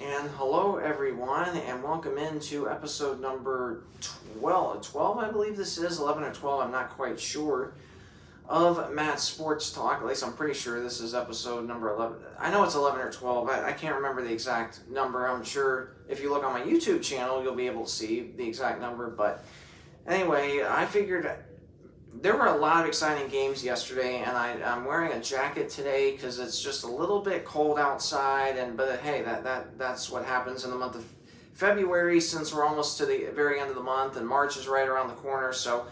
And hello, everyone, and welcome into episode number 12. 12, I believe this is, 11 or 12, I'm not quite sure, of Matt's Sports Talk. At least I'm pretty sure this is episode number 11. I know it's 11 or 12. I can't remember the exact number. I'm sure if you look on my YouTube channel, you'll be able to see the exact number. But anyway, I figured there were a lot of exciting games yesterday, and I'm wearing a jacket today because it's just a little bit cold outside. But hey, that's what happens in the month of February, since we're almost to the very end of the month, and March is right around the corner. So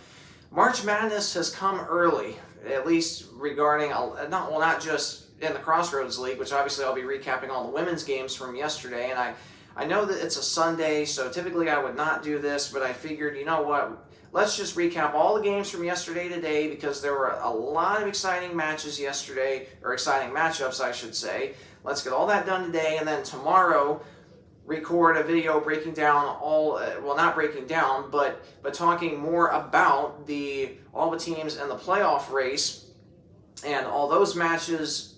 March Madness has come early, at least regarding not just in the Crossroads League, which obviously I'll be recapping all the women's games from yesterday, and I know that it's a Sunday, so typically I would not do this, but I figured, you know what? Let's just recap all the games from yesterday today, because there were a lot of exciting matches yesterday, or exciting matchups, I should say. Let's get all that done today, and then tomorrow record a video breaking down not breaking down, but talking more about all the teams in the playoff race and all those matchups.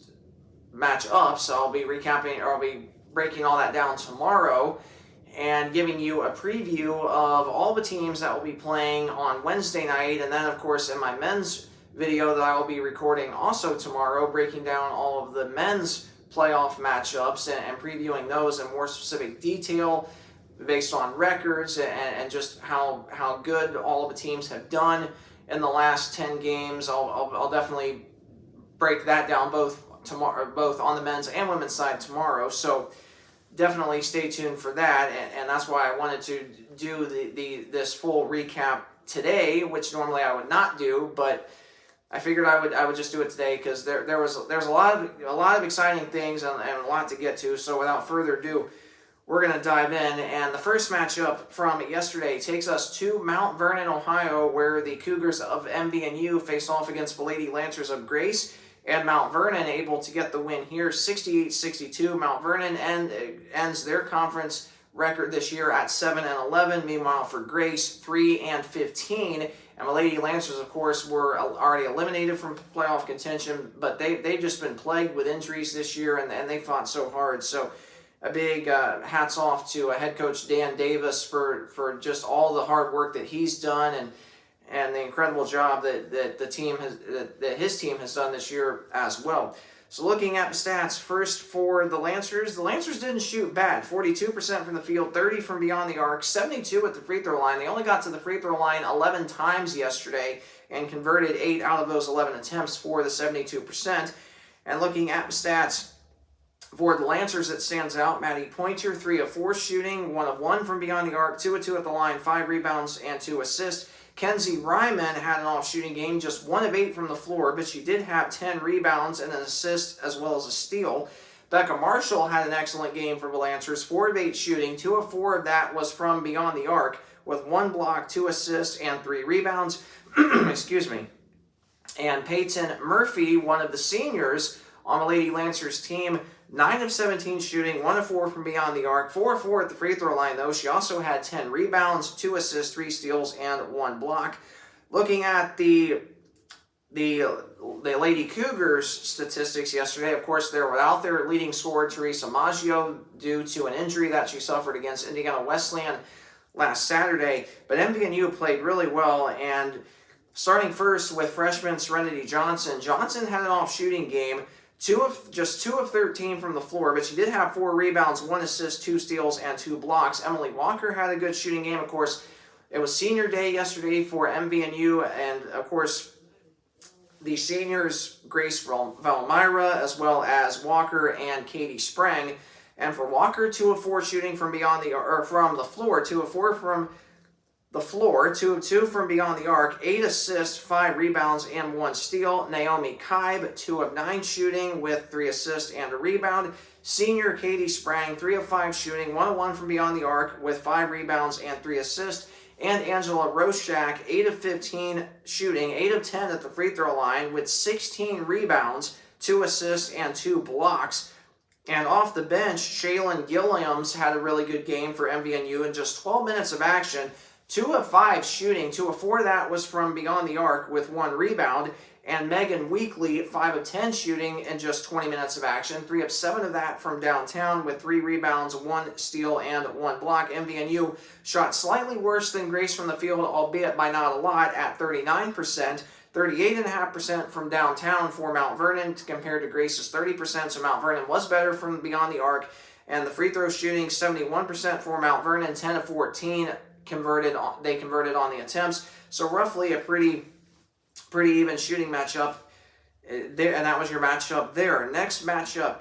I'll be recapping, or I'll be breaking all that down tomorrow, and giving you a preview of all the teams that will be playing on Wednesday night. And then, of course, in my men's video that I will be recording also tomorrow, breaking down all of the men's playoff matchups and previewing those in more specific detail based on records and just how good all of the teams have done in the last 10 games. I'll definitely break that down both on the men's and women's side tomorrow. So definitely stay tuned for that, and that's why I wanted to do this full recap today, which normally I would not do, but I figured I would just do it today because there's a lot of exciting things and a lot to get to. So without further ado, we're going to dive in, and the first matchup from yesterday takes us to Mount Vernon, Ohio, where the Cougars of MVNU face off against the Lady Lancers of Grace. And Mount Vernon able to get the win here, 68-62. Mount Vernon ends their conference record this year at 7-11. Meanwhile, for Grace, 3-15. And the Lady Lancers, of course, were already eliminated from playoff contention, but they've just been plagued with injuries this year, and they fought so hard. So a big hats off to head coach Dan Davis for just all the hard work that he's done and the incredible job that his team has done this year as well. So looking at the stats, first for the Lancers didn't shoot bad. 42% from the field, 30 from beyond the arc, 72 at the free throw line. They only got to the free throw line 11 times yesterday and converted 8 out of those 11 attempts for the 72%. And looking at the stats, for the Lancers, it stands out. Maddie Pointer, 3 of 4 shooting, 1 of 1 from beyond the arc, 2 of 2 at the line, 5 rebounds, and 2 assists. Kenzie Ryman had an off-shooting game, just 1 of 8 from the floor, but she did have 10 rebounds and an assist as well as a steal. Becca Marshall had an excellent game for the Lancers, 4 of 8 shooting, 2 of 4 of that was from beyond the arc, with 1 block, 2 assists, and 3 rebounds. Excuse me. And Peyton Murphy, one of the seniors on the Lady Lancers team, 9 of 17 shooting, 1 of 4 from beyond the arc, 4 of 4 at the free throw line, though. She also had 10 rebounds, 2 assists, 3 steals, and 1 block. Looking at the Lady Cougars statistics yesterday, of course, they're without their leading scorer, Teresa Maggio, due to an injury that she suffered against Indiana Wesleyan last Saturday. But MVNU played really well, and starting first with freshman Serenity Johnson. Johnson had an off-shooting game, 2 of 13 from the floor, but she did have 4 rebounds, 1 assist, 2 steals, and 2 blocks. Emily Walker had a good shooting game. Of course, it was senior day yesterday for MVNU, and of course, the seniors, Grace Valmyra, as well as Walker and Katie Sprang. And for Walker, 2 of 4 shooting from from the floor, 2 of 4 from the floor, 2 of 2 from beyond the arc, 8 assists, 5 rebounds, and 1 steal. Naomi Kaib, 2 of 9 shooting with 3 assists and a rebound. Senior Katie Sprang, 3 of 5 shooting, 1 of 1 from beyond the arc with 5 rebounds and 3 assists. And Angela Roszak, 8 of 15 shooting, 8 of 10 at the free throw line with 16 rebounds, 2 assists, and 2 blocks. And off the bench, Shaylin Gilliams had a really good game for MVNU in just 12 minutes of action. 2 of 5 shooting, 2 of 4 of that was from beyond the arc with 1 rebound. And Megan Weekly, 5 of 10 shooting in just 20 minutes of action, 3 of 7 of that from downtown with 3 rebounds, 1 steal, and 1 block. MVNU shot slightly worse than Grace from the field, albeit by not a lot, at 39%. 38.5% from downtown for Mount Vernon compared to Grace's 30%, so Mount Vernon was better from beyond the arc. And the free throw shooting, 71% for Mount Vernon, 10 of 14 converted on the attempts. So roughly a pretty even shooting matchup there, and that was your matchup there. Next matchup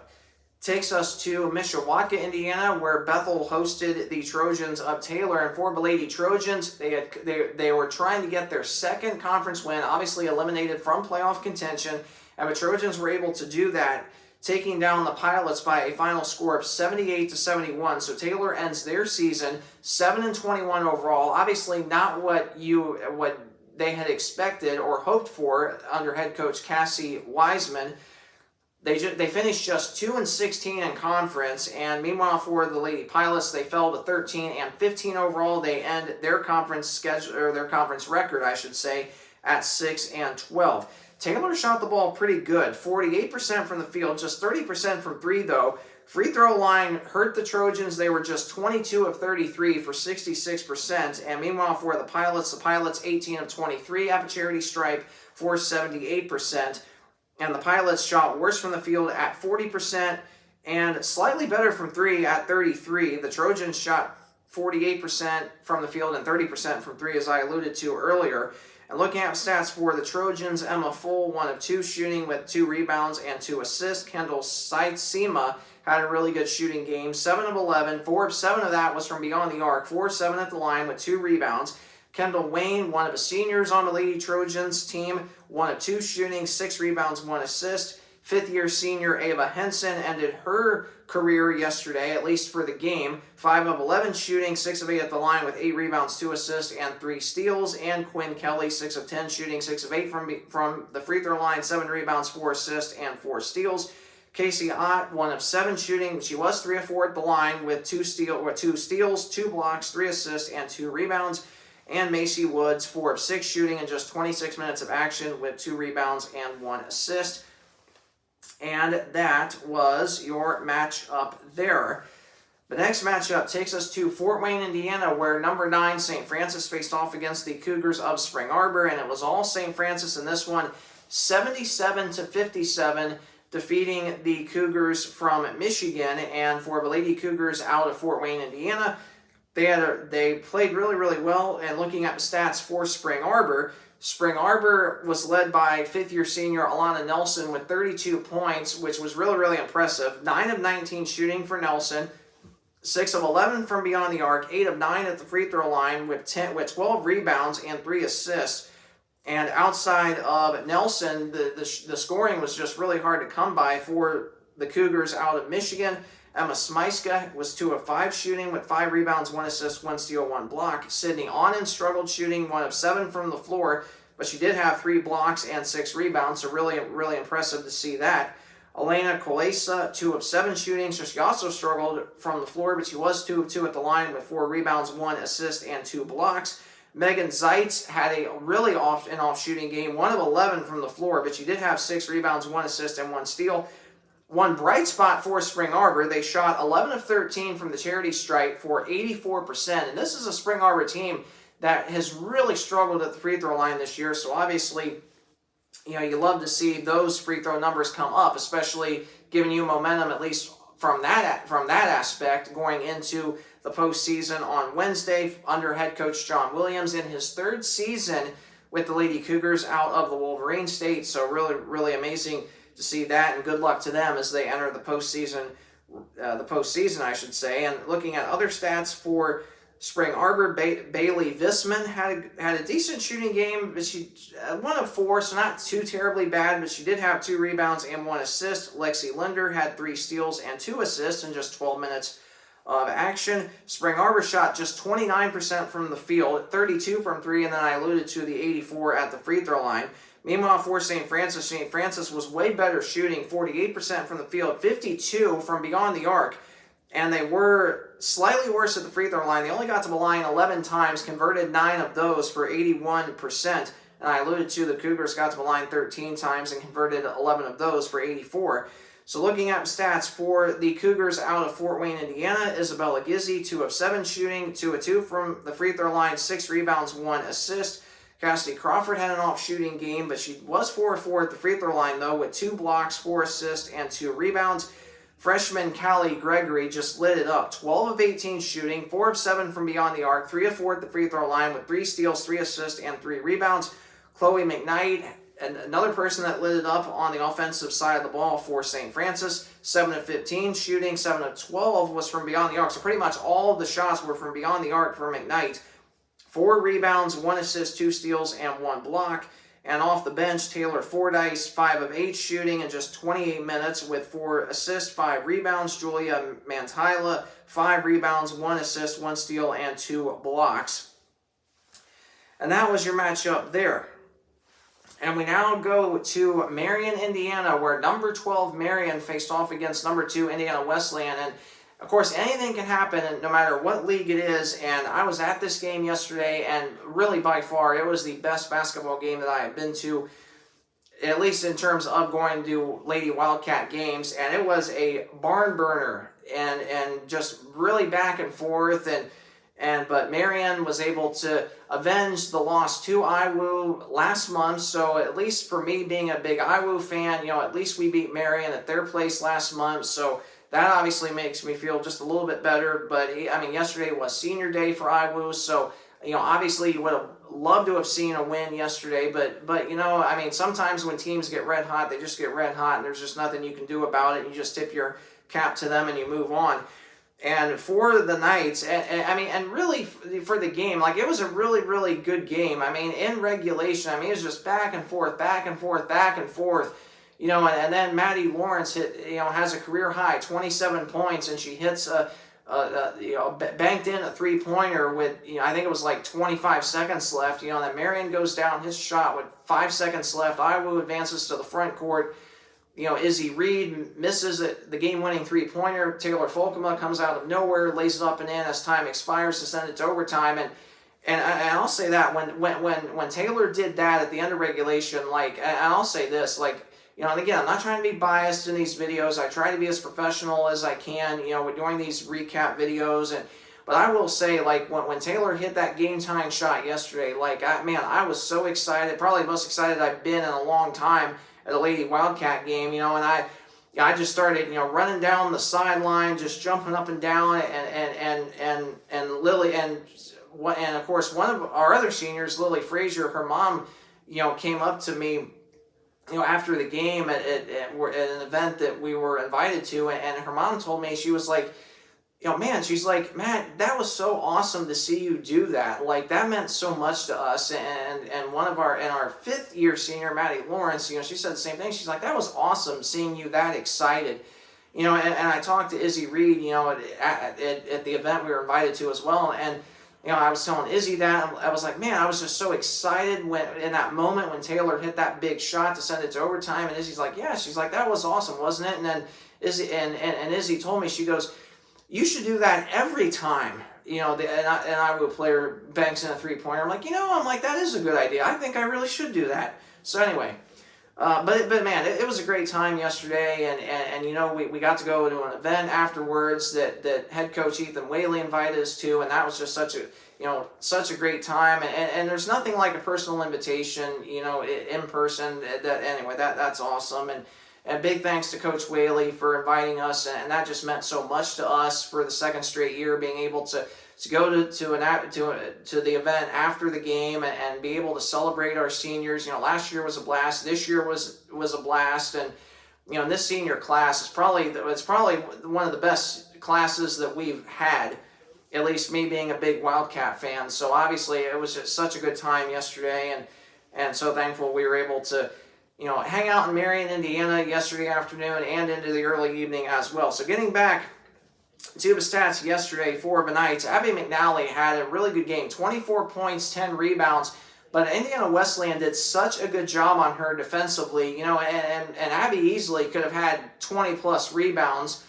takes us to Mishawaka, Indiana, where Bethel hosted the Trojans of Taylor. And for the Lady Trojans, they were trying to get their second conference win, obviously eliminated from playoff contention, and the Trojans were able to do that, taking down the Pilots by a final score of 78-71. So Taylor ends their season 7-21 overall. Obviously not what they had expected or hoped for under head coach Cassie Wiseman. They finished just 2-16 in conference, and meanwhile for the Lady Pilots, they fell to 13-15 overall. They end their conference schedule, or their conference record, I should say, at 6-12. Taylor shot the ball pretty good, 48% from the field, just 30% from 3 though. Free throw line hurt the Trojans. They were just 22 of 33 for 66%. And meanwhile for the Pilots 18 of 23 at the charity stripe for 78%. And the Pilots shot worse from the field at 40% and slightly better from 3 at 33. The Trojans shot 48% from the field and 30% from 3, as I alluded to earlier. And looking at stats for the Trojans, Emma Full, 1 of 2 shooting with 2 rebounds and 2 assists. Kendall Seitzema had a really good shooting game, 7 of 11. 4 of 7 of that was from beyond the arc, 4 of 7 at the line with 2 rebounds. Kendall Wayne, 1 of the seniors on the Lady Trojans team, 1 of 2 shooting, 6 rebounds, 1 assist. 5th-year senior Ava Henson ended her career yesterday, at least for the game. 5 of 11 shooting, 6 of 8 at the line with 8 rebounds, 2 assists, and 3 steals. And Quinn Kelly, 6 of 10 shooting, 6 of 8 from the free throw line, 7 rebounds, 4 assists, and 4 steals. Casey Ott, 1 of 7 shooting. She was 3 of 4 at the line with 2 steals, 2 blocks, 3 assists, and 2 rebounds. And Macy Woods, 4 of 6 shooting in just 26 minutes of action with 2 rebounds and 1 assist. And that was your matchup there. The next matchup takes us to Fort Wayne, Indiana, where number 9 St. Francis faced off against the Cougars of Spring Arbor, and it was all St. Francis in this one, 77-57, defeating the Cougars from Michigan. And for the Lady Cougars out of Fort Wayne, Indiana, they played really, really well. And looking at the stats for Spring Arbor was led by 5th-year senior Alana Nelson with 32 points, which was really, really impressive. 9 of 19 shooting for Nelson, 6 of 11 from beyond the arc, 8 of 9 at the free throw line with 12 rebounds and 3 assists. And outside of Nelson, the scoring was just really hard to come by for the Cougars out of Michigan. Emma Smyska was 2 of 5 shooting with 5 rebounds, 1 assist, 1 steal, 1 block. Sydney Onan struggled shooting, 1 of 7 from the floor, but she did have 3 blocks and 6 rebounds, so really, really impressive to see that. Elena Colesa, 2 of 7 shooting, so she also struggled from the floor, but she was 2 of 2 at the line with 4 rebounds, 1 assist, and 2 blocks. Megan Zeitz had a really off shooting game, 1 of 11 from the floor, but she did have 6 rebounds, 1 assist, and 1 steal. One bright spot for Spring Arbor, they shot 11 of 13 from the charity stripe for 84%. And this is a Spring Arbor team that has really struggled at the free throw line this year. So obviously, you love to see those free throw numbers come up, especially giving you momentum, at least from that aspect, going into the postseason on Wednesday under head coach John Williams in his 3rd season with the Lady Cougars out of the Wolverine State. So really, really amazing to see that, and good luck to them as they enter the postseason, I should say. And looking at other stats for Spring Arbor, Bailey Visman had a decent shooting game, but she 1 of 4, so not too terribly bad, but she did have 2 rebounds and 1 assist. Lexi Linder had 3 steals and 2 assists in just 12 minutes of action. Spring Arbor shot just 29% from the field, 32 from 3, and then I alluded to the 84 at the free throw line. Meanwhile, for St. Francis was way better shooting, 48% from the field, 52 from beyond the arc, and they were slightly worse at the free throw line. They only got to the line 11 times, converted 9 of those for 81%. And I alluded to the Cougars got to the line 13 times and converted 11 of those for 84. So looking at stats for the Cougars out of Fort Wayne, Indiana, Isabella Gizzi, 2 of 7 shooting, 2 of 2 from the free throw line, 6 rebounds, 1 assist. Cassidy Crawford had an off-shooting game, but she was 4 of 4 at the free throw line, though, with 2 blocks, 4 assists, and 2 rebounds. Freshman Callie Gregory just lit it up. 12 of 18 shooting, 4 of 7 from beyond the arc, 3 of 4 at the free throw line with 3 steals, 3 assists, and 3 rebounds. Chloe McKnight, and another person that lit it up on the offensive side of the ball for St. Francis, 7 of 15 shooting, 7 of 12 was from beyond the arc. So pretty much all of the shots were from beyond the arc for McKnight. 4 rebounds, 1 assist, 2 steals, and 1 block. And off the bench, Taylor Fordyce, 5 of 8 shooting in just 28 minutes with 4 assists, 5 rebounds. Julia Mantila, 5 rebounds, 1 assist, 1 steal, and 2 blocks. And that was your matchup there. And we now go to Marion, Indiana, where number 12 Marion faced off against number 2 Indiana Wesleyan. And of course, anything can happen no matter what league it is, and I was at this game yesterday, and really by far, it was the best basketball game that I have been to, at least in terms of going to Lady Wildcat games, and it was a barn burner, and just really back and forth, but Marion was able to avenge the loss to IWU last month, so at least for me being a big IWU fan, at least we beat Marion at their place last month, so that obviously makes me feel just a little bit better, but yesterday was senior day for IWU, so, obviously you would have loved to have seen a win yesterday, but sometimes when teams get red hot, they just get red hot, and there's just nothing you can do about it. You just tip your cap to them and you move on. And for the Knights, and really for the game, it was a really, really good game. In regulation, it was just back and forth, back and forth, back and forth. And then Maddie Lawrence has a career high 27 points, and she hits banked in a 3-pointer with I think it was 25 seconds left. And then Marion goes down his shot with 5 seconds left. IWU advances to the front court. Izzy Reed misses the game-winning 3-pointer. Taylor Folkema comes out of nowhere, lays it up and in as time expires to send it to overtime. And I'll say that when Taylor did that at the end of regulation, and I'll say this, and again, I'm not trying to be biased in these videos. I try to be as professional as I can, we're doing these recap videos. But I will say, when Taylor hit that game-tying shot yesterday, I was so excited, probably the most excited I've been in a long time at a Lady Wildcat game, and I just started, running down the sideline, just jumping up and down, and Lily, and of course, one of our other seniors, Lily Frazier, her mom, came up to me, after the game at an event that we were invited to, and her mom told me, she was like, man, she's like, Matt, that was so awesome to see you do that. That meant so much to us. And one of our 5th year senior, Maddie Lawrence, she said the same thing. She's like, that was awesome seeing you that excited. And I talked to Izzy Reed, at the event we were invited to as well. And, I was telling Izzy that. I was like, man, I was just so excited in that moment when Taylor hit that big shot to send it to overtime. And Izzy's like, yeah, she's like, that was awesome, wasn't it? And then Izzy, and Izzy told me, she goes, you should do that every time, an IWU player banks in a 3-pointer. I'm like, that is a good idea. I think I really should do that. So anyway, but man, it was a great time yesterday, and we got to go to an event afterwards that head coach Ethan Whaley invited us to, and that was just such a great time, and there's nothing like a personal invitation, in person. That's awesome, and big thanks to Coach Whaley for inviting us, and that just meant so much to us for the 2nd straight year, being able to go to the event after the game and be able to celebrate our seniors. Last year was a blast. This year was a blast, and this senior class is probably one of the best classes that we've had. At least me being a big Wildcat fan. So obviously it was just such a good time yesterday, and so thankful we were able to hang out in Marion, Indiana yesterday afternoon and into the early evening as well. So getting back to the stats yesterday for the Knights, Abby McNally had a really good game, 24 points, 10 rebounds, but Indiana Wesleyan did such a good job on her defensively, and Abby easily could have had 20-plus rebounds,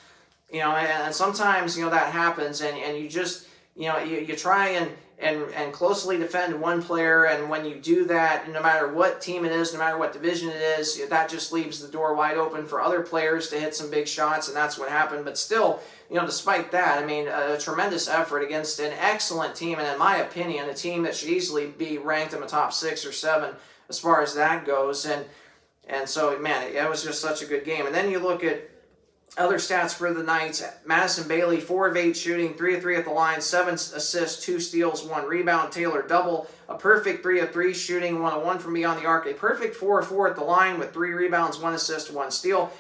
and sometimes, that happens, and you just, you try and closely defend one player, and when you do that, no matter what team it is, no matter what division it is, that just leaves the door wide open for other players to hit some big shots, and that's what happened. But still, despite that, a tremendous effort against an excellent team, and in my opinion, a team that should easily be ranked in the top 6 or 7 as far as that goes. And so, man, it was just such a good game. And then you look at other stats for the Knights. Madison Bailey, 4 of 8 shooting, 3 of 3 at the line, 7 assists, 2 steals, 1 rebound. Taylor double, a perfect 3 of 3 shooting, 1 of 1 from beyond the arc, a perfect 4 of 4 at the line with 3 rebounds, 1 assist, 1 steal.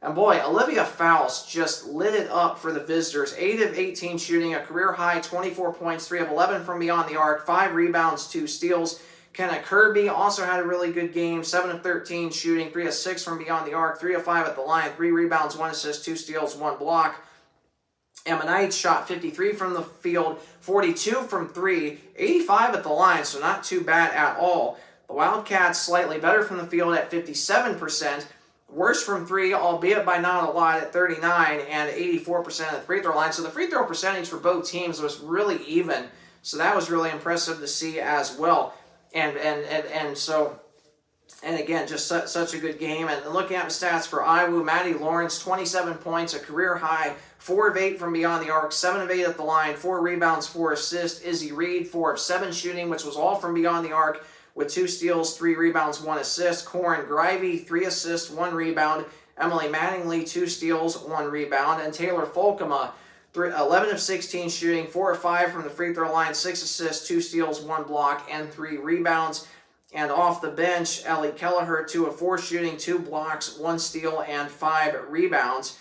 And boy, Olivia Faust just lit it up for the visitors. 8 of 18 shooting, a career high, 24 points, 3 of 11 from beyond the arc, 5 rebounds, 2 steals. Kenna Kirby also had a really good game, 7 of 13 shooting, 3 of 6 from beyond the arc, 3 of 5 at the line, 3 rebounds, 1 assist, 2 steals, 1 block. Emma Knight shot 53 from the field, 42 from 3, 85 at the line, so not too bad at all. The Wildcats slightly better from the field at 57%, worse from 3, albeit by not a lot, at 39, and 84% at the free throw line. So the free throw percentage for both teams was really even, so that was really impressive to see as well. And so, and again, just such a good game. And looking at the stats for IWU, Maddie Lawrence, 27 points, a career high, 4 of 8 from beyond the arc, 7 of 8 at the line, 4 rebounds, 4 assists. Izzy Reed, 4 of 7 shooting, which was all from beyond the arc, with 2 steals, 3 rebounds, 1 assist. Corin Grivey, 3 assists, 1 rebound. Emily Mattingly, 2 steals, 1 rebound. And Taylor Folkema, 11 of 16 shooting, 4 of 5 from the free throw line, 6 assists, 2 steals, 1 block, and 3 rebounds. And off the bench, Ellie Kelleher, 2 of 4 shooting, 2 blocks, 1 steal, and 5 rebounds.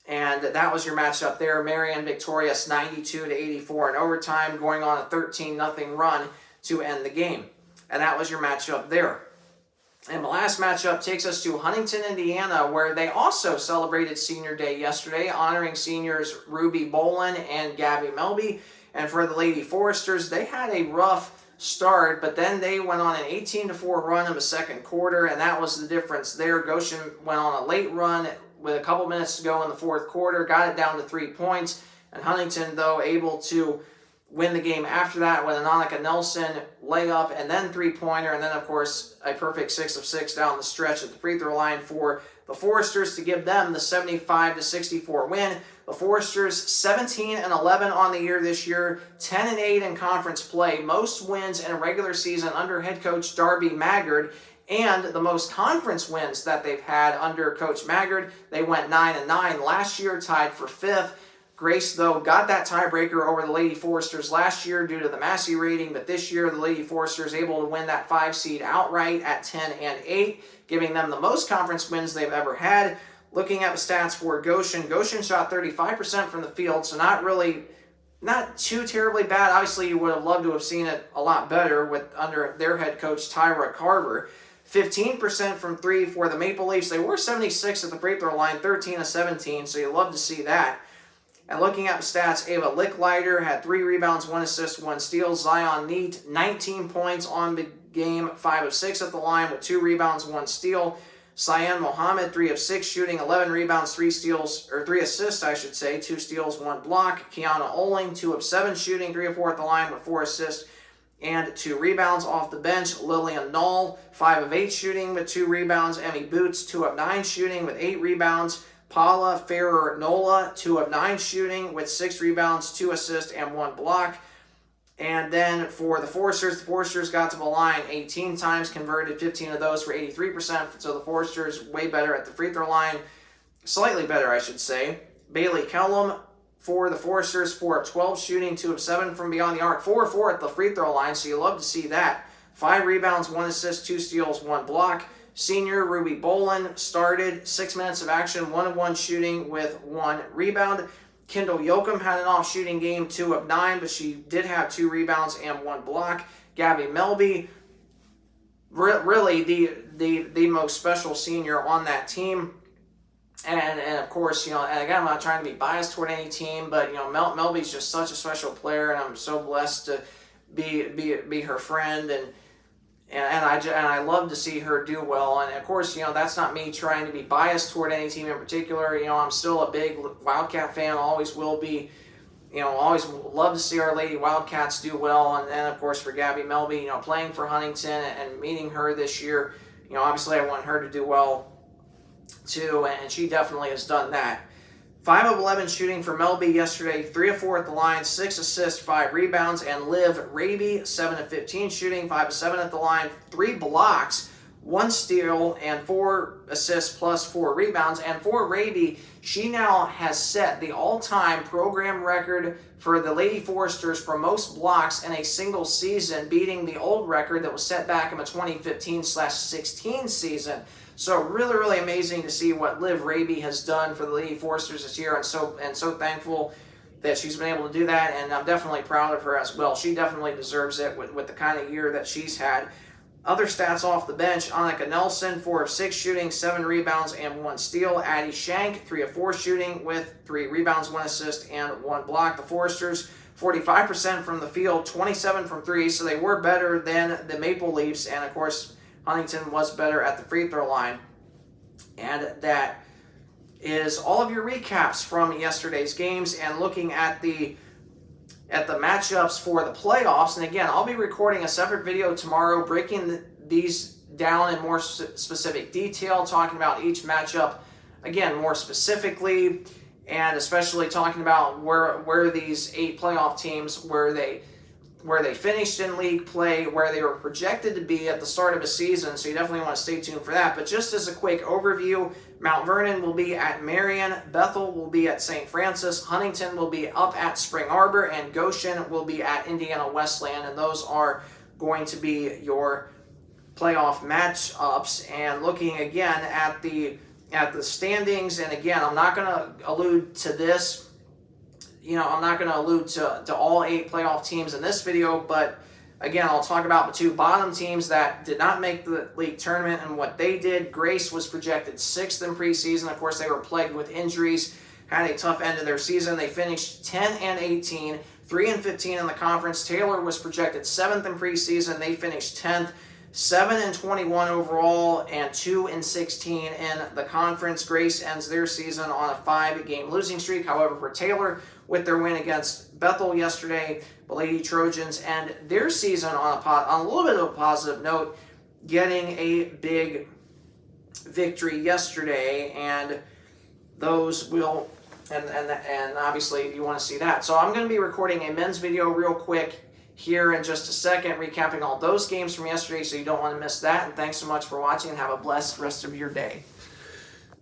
And that was your matchup there. Marian victorious 92-84 in overtime, going on a 13-0 run to end the game. And that was your matchup there. And the last matchup takes us to Huntington, Indiana, where they also celebrated Senior Day yesterday, honoring seniors Ruby Bolin and Gabby Melby. And for the Lady Foresters, they had a rough start, but then they went on an 18-4 run in the second quarter, and that was the difference there. Goshen went on a late run with a couple minutes to go in the fourth quarter, got it down to 3 points, and Huntington, though, able to win the game after that with an Annika Nelson layup and then 3-pointer, and then, of course, a perfect 6 of 6 down the stretch at the free throw line for the Foresters to give them the 75-64 win. The Foresters 17-11 on the year this year, 10-8 in conference play, most wins in a regular season under head coach Darby Maggard, and the most conference wins that they've had under Coach Maggard. They went 9-9 last year, tied for 5th. Grace, though, got that tiebreaker over the Lady Foresters last year due to the Massey rating, but this year the Lady Foresters able to win that 5 seed outright at 10-8, giving them the most conference wins they've ever had. Looking at the stats for Goshen, Goshen shot 35% from the field, so not too terribly bad. Obviously, you would have loved to have seen it a lot better with under their head coach Tyra Carver. 15% from 3 for the Maple Leafs. They were 76 at the free throw line, 13 of 17, so you love to see that. And looking at the stats, Ava Licklider had 3 rebounds, 1 assist, 1 steal. Zion Neat, 19 points on the game, 5 of 6 at the line with 2 rebounds, 1 steal. Cyan Mohammed, 3 of 6 shooting, 11 rebounds, 3 assists, 2 steals, 1 block. Kiana Oling, 2 of 7 shooting, 3 of 4 at the line with 4 assists and 2 rebounds. Off the bench, Lillian Knoll, 5 of 8 shooting with 2 rebounds. Emmy Boots, 2 of 9 shooting with 8 rebounds. Paula Ferrer-Nola, 2 of 9 shooting with 6 rebounds, 2 assists, and 1 block. And then for the Foresters got to the line 18 times, converted 15 of those for 83%. So the Foresters way better at the free throw line. Slightly better, I should say. Bailey Kellum for the Foresters, 4 of 12 shooting, 2 of 7 from beyond the arc, 4 of 4 at the free throw line, so you love to see that. 5 rebounds, 1 assist, 2 steals, 1 block. Senior Ruby Bolin started 6 minutes of action, 1 of 1 shooting with 1 rebound. Kendall Yoakum had an off shooting game, 2 of 9, but she did have 2 rebounds and 1 block. Gabby Melby, really the most special senior on that team. And of course, and again, I'm not trying to be biased toward any team, but Melby's just such a special player, and I'm so blessed to be her friend, and I love to see her do well. And of course, that's not me trying to be biased toward any team in particular. I'm still a big Wildcat fan, always will be. always love to see our Lady Wildcats do well. And then, of course, for Gabby Melby, playing for Huntington and meeting her this year, obviously I want her to do well too, and she definitely has done that. 5 of 11 shooting for Melby yesterday, 3 of 4 at the line, 6 assists, 5 rebounds, and Liv Raby, 7 of 15 shooting, 5 of 7 at the line, 3 blocks, 1 steal, and 4 assists plus 4 rebounds. And for Raby, she now has set the all-time program record for the Lady Foresters for most blocks in a single season, beating the old record that was set back in the 2015/16 season. So really, really amazing to see what Liv Raby has done for the Lady Foresters this year, and so thankful that she's been able to do that, and I'm definitely proud of her as well. She definitely deserves it with the kind of year that she's had. Other stats off the bench: Annika Nelson, 4 of 6 shooting, 7 rebounds, and 1 steal. Addie Shank, 3 of 4 shooting with 3 rebounds, 1 assist, and 1 block. The Foresters, 45% from the field, 27 from 3, so they were better than the Maple Leafs, and of course, Huntington was better at the free throw line. And that is all of your recaps from yesterday's games, and looking at the matchups for the playoffs. And again, I'll be recording a separate video tomorrow breaking these down in more specific detail, talking about each matchup again more specifically, and especially talking about where these 8 playoff teams, where they finished in league play, where they were projected to be at the start of a season. So you definitely want to stay tuned for that. But just as a quick overview, Mount Vernon will be at Marion, Bethel will be at St. Francis, Huntington will be up at Spring Arbor, and Goshen will be at Indiana Wesleyan. And those are going to be your playoff matchups. And looking again at the standings, and again, I'm not going to allude to this. I'm not going to allude to all 8 playoff teams in this video, but again, I'll talk about the 2 bottom teams that did not make the league tournament and what they did. Grace was projected 6th in preseason. Of course, they were plagued with injuries, had a tough end of their season. They finished 10-18, 3-15 in the conference. Taylor was projected 7th in preseason. They finished 10th. 7-21 overall and 2-16 in the conference. Grace ends their season on a 5-game losing streak. However, for Taylor, with their win against Bethel yesterday, the Lady Trojans end their season on a little bit of a positive note, getting a big victory yesterday, and those will and obviously you want to see that. So I'm going to be recording a men's video real quick here in just a second, recapping all those games from yesterday, so you don't want to miss that. And thanks so much for watching, and have a blessed rest of your day.